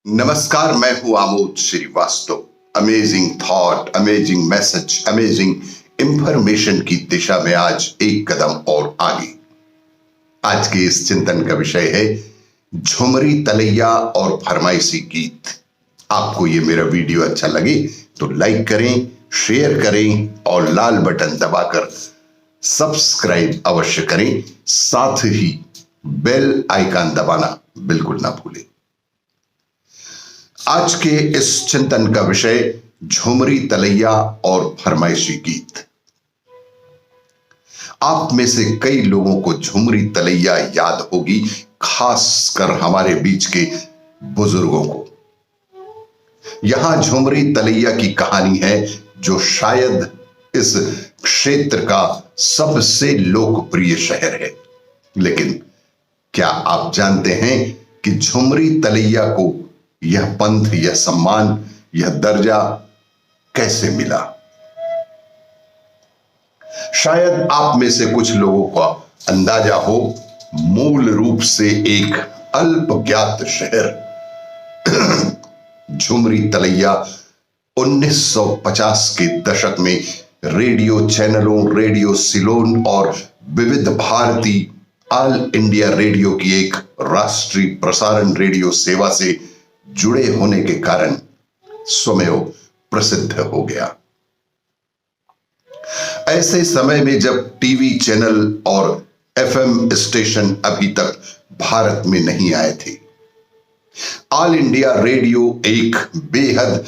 नमस्कार, मैं हूं Amod Srivastava. Amazing thought, amazing message, amazing information की दिशा में आज एक कदम और आगे। आज के इस चिंतन का विषय है झुमरी तलैया और फरमाइशी गीत। आपको ये मेरा वीडियो अच्छा लगे तो लाइक करें, शेयर करें और लाल बटन दबाकर सब्सक्राइब अवश्य करें। साथ ही बेल आइकन दबाना बिल्कुल ना भूलें। आज के इस चिंतन का विषय झुमरी तलैया और फरमाइशी गीत। आप में से कई लोगों को झुमरी तलैया याद होगी, खासकर हमारे बीच के बुजुर्गों को। यहां झुमरी तलैया की कहानी है जो शायद इस क्षेत्र का सबसे लोकप्रिय शहर है। लेकिन क्या आप जानते हैं कि झुमरी तलैया को यह पंथ, यह सम्मान, यह दर्जा कैसे मिला? शायद आप में से कुछ लोगों का अंदाजा हो, मूल रूप से एक अल्पज्ञात शहर झुमरी तलैया 1950 के दशक में रेडियो चैनलों, रेडियो सिलोन और विविध भारती ऑल इंडिया रेडियो की एक राष्ट्रीय प्रसारण रेडियो सेवा से जुड़े होने के कारण स्वमेव प्रसिद्ध हो गया। ऐसे समय में जब टीवी चैनल और एफएम स्टेशन अभी तक भारत में नहीं आए थे, ऑल इंडिया रेडियो एक बेहद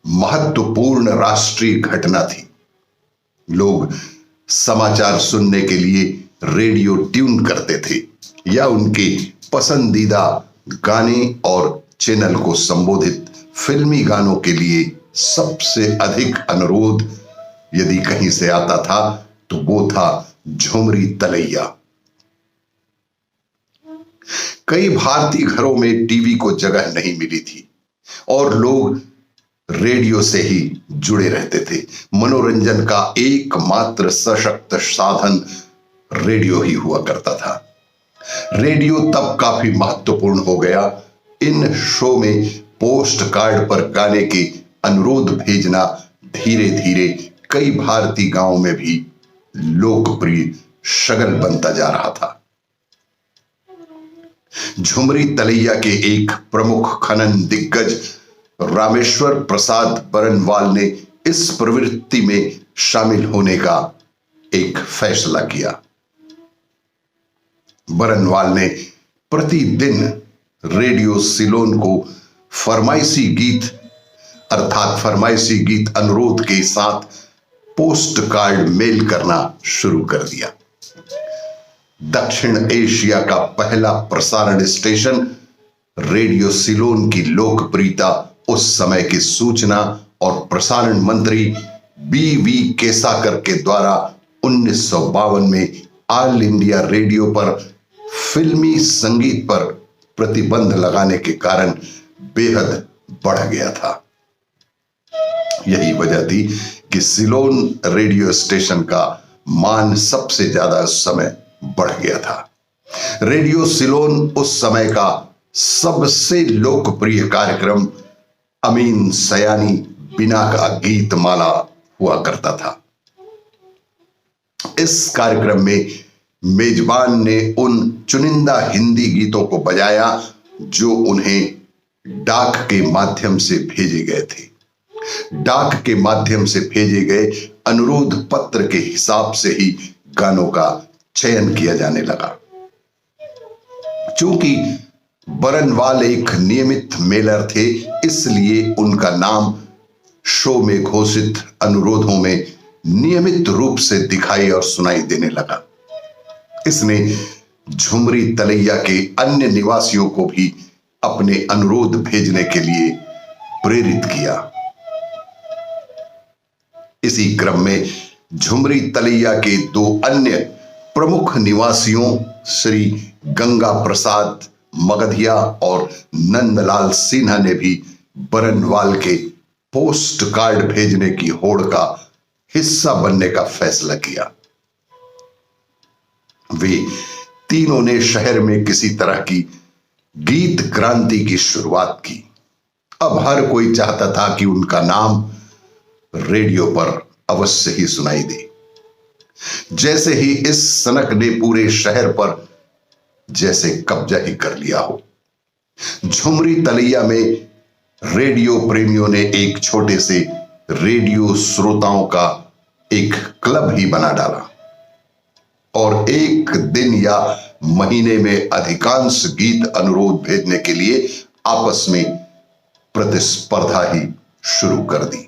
महत्वपूर्ण राष्ट्रीय घटना थी। लोग समाचार सुनने के लिए रेडियो ट्यून करते थे या उनके पसंदीदा गाने और चैनल को संबोधित फिल्मी गानों के लिए सबसे अधिक अनुरोध यदि कहीं से आता था तो वो था झुमरी तलैया। कई भारतीय घरों में टीवी को जगह नहीं मिली थी और लोग रेडियो से ही जुड़े रहते थे। मनोरंजन का एकमात्र सशक्त साधन रेडियो ही हुआ करता था। रेडियो तब काफी महत्वपूर्ण हो गया। इन शो में पोस्ट कार्ड पर गाने के अनुरोध भेजना धीरे धीरे कई भारतीय गांवों में भी लोकप्रिय शगल बनता जा रहा था। झुमरी तलैया के एक प्रमुख खनन दिग्गज रामेश्वर प्रसाद बरनवाल ने इस प्रवृत्ति में शामिल होने का एक फैसला किया। बरनवाल ने प्रतिदिन रेडियो सिलोन को फरमाइशी गीत अर्थात फरमाइशी गीत अनुरोध के साथ पोस्ट कार्ड मेल करना शुरू कर दिया। दक्षिण एशिया का पहला प्रसारण स्टेशन रेडियो सिलोन की लोकप्रियता उस समय के सूचना और प्रसारण मंत्री बी.वी. केसाकर के द्वारा 1952 में ऑल इंडिया रेडियो पर फिल्मी संगीत पर प्रतिबंध लगाने के कारण बेहद बढ़ गया था। यही वजह थी कि सिलोन रेडियो स्टेशन का मान सबसे ज्यादा उस समय बढ़ गया था। रेडियो सिलोन उस समय का सबसे लोकप्रिय कार्यक्रम अमीन सयानी बिना का गीत माला हुआ करता था। इस कार्यक्रम में मेजबान ने उन चुनिंदा हिंदी गीतों को बजाया जो उन्हें डाक के माध्यम से भेजे गए थे। डाक के माध्यम से भेजे गए अनुरोध पत्र के हिसाब से ही गानों का चयन किया जाने लगा। चूंकि बरनवाल एक नियमित मेलर थे, इसलिए उनका नाम शो में घोषित अनुरोधों में नियमित रूप से दिखाई और सुनाई देने लगा। इसने झुमरी तलैया के अन्य निवासियों को भी अपने अनुरोध भेजने के लिए प्रेरित किया। इसी क्रम में झुमरी तलैया के दो अन्य प्रमुख निवासियों श्री गंगा प्रसाद मगधिया और नंदलाल सिन्हा ने भी बरनवाल के पोस्ट कार्ड भेजने की होड़ का हिस्सा बनने का फैसला किया। वे तीनों ने शहर में किसी तरह की गीत क्रांति की शुरुआत की। अब हर कोई चाहता था कि उनका नाम रेडियो पर अवश्य ही सुनाई दे। जैसे ही इस सनक ने पूरे शहर पर जैसे कब्जा ही कर लिया हो। झुमरी तलैया में रेडियो प्रेमियों ने एक छोटे से रेडियो श्रोताओं का एक क्लब ही बना डाला और एक दिन या महीने में अधिकांश गीत अनुरोध भेजने के लिए आपस में प्रतिस्पर्धा ही शुरू कर दी।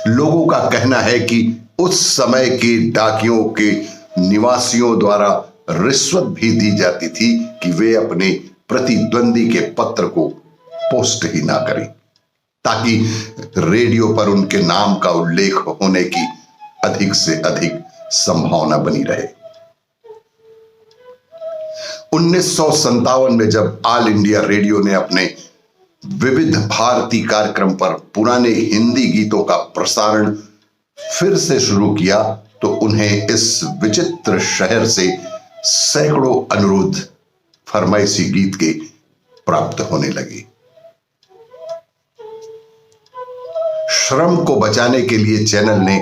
लोगों का कहना है कि उस समय के डाकियों के निवासियों द्वारा रिश्वत भी दी जाती थी कि वे अपने प्रतिद्वंदी के पत्र को पोस्ट ही ना करें, ताकि रेडियो पर उनके नाम का उल्लेख होने की अधिक से अधिक संभावना बनी रहे। 1957 में जब ऑल इंडिया रेडियो ने अपने विविध भारती कार्यक्रम पर पुराने हिंदी गीतों का प्रसारण फिर से शुरू किया तो उन्हें इस विचित्र शहर से सैकड़ों अनुरोध फरमाइशी गीत के प्राप्त होने लगे। श्रम को बचाने के लिए चैनल ने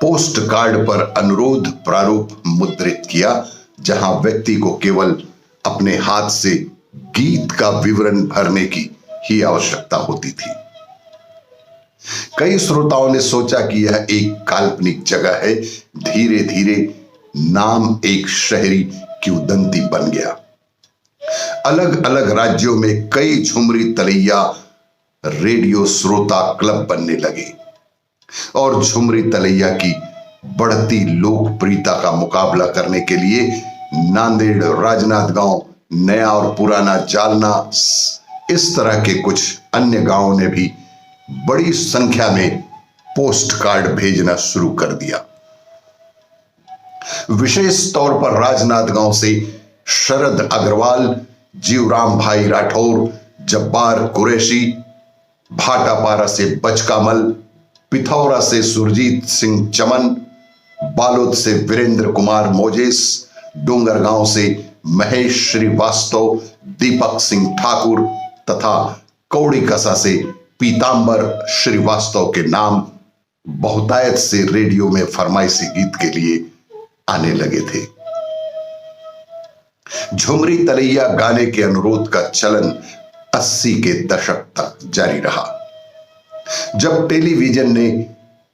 पोस्ट कार्ड पर अनुरोध प्रारूप मुद्रित किया, जहां व्यक्ति को केवल अपने हाथ से गीत का विवरण भरने की ही आवश्यकता होती थी। कई श्रोताओं ने सोचा कि यह एक काल्पनिक जगह है। धीरे धीरे नाम एक शहरी किंवदंती बन गया। अलग अलग राज्यों में कई झुमरी तलैया रेडियो श्रोता क्लब बनने लगे और झुमरी तलैया की बढ़ती लोकप्रियता का मुकाबला करने के लिए नांदेड़, राजनांदगांव, नया और पुराना जालना, इस तरह के कुछ अन्य गांवों ने भी बड़ी संख्या में पोस्ट कार्ड भेजना शुरू कर दिया। विशेष तौर पर राजनांदगांव से शरद अग्रवाल, जीवराम भाई राठौर, जब्बार कुरैशी, भाटापारा से बचकामल, पिथौरा से सुरजीत सिंह चमन, बालोद से वीरेंद्र कुमार मोजेस, डोंगरगांव से महेश श्रीवास्तव, दीपक सिंह ठाकुर तथा कौड़ी कसा से पीतांबर श्रीवास्तव के नाम बहुतायत से रेडियो में फरमाइशी गीत के लिए आने लगे थे। झुमरी तलैया गाने के अनुरोध का चलन 80 के दशक तक जारी रहा। जब टेलीविजन ने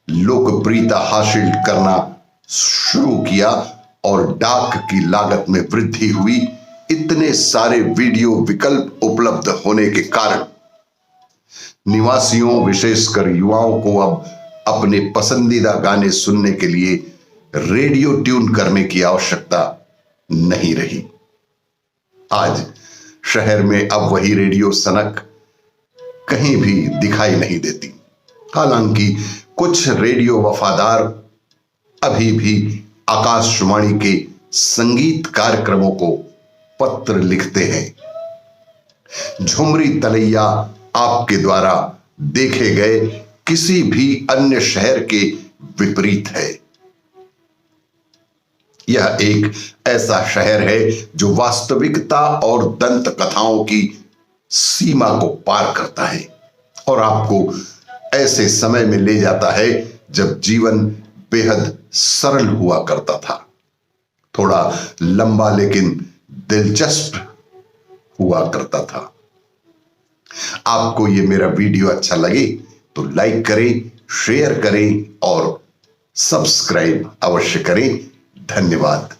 लोकप्रियता हासिल करना शुरू किया और डाक की लागत में वृद्धि हुई, इतने सारे वीडियो विकल्प उपलब्ध होने के कारण निवासियों, विशेषकर युवाओं को अब अपने पसंदीदा गाने सुनने के लिए रेडियो ट्यून करने की आवश्यकता नहीं रही। आज शहर में अब वही रेडियो सनक कहीं भी दिखाई नहीं देती। हालांकि कुछ रेडियो वफादार अभी भी आकाशवाणी के संगीत कार्यक्रमों को पत्र लिखते हैं। झुमरी तलैया आपके द्वारा देखे गए किसी भी अन्य शहर के विपरीत है। यह एक ऐसा शहर है जो वास्तविकता और दंत कथाओं की सीमा को पार करता है और आपको ऐसे समय में ले जाता है जब जीवन बेहद सरल हुआ करता था, थोड़ा लंबा लेकिन दिलचस्प हुआ करता था। आपको ये मेरा वीडियो अच्छा लगे तो लाइक करें, शेयर करें और सब्सक्राइब अवश्य करें। धन्यवाद।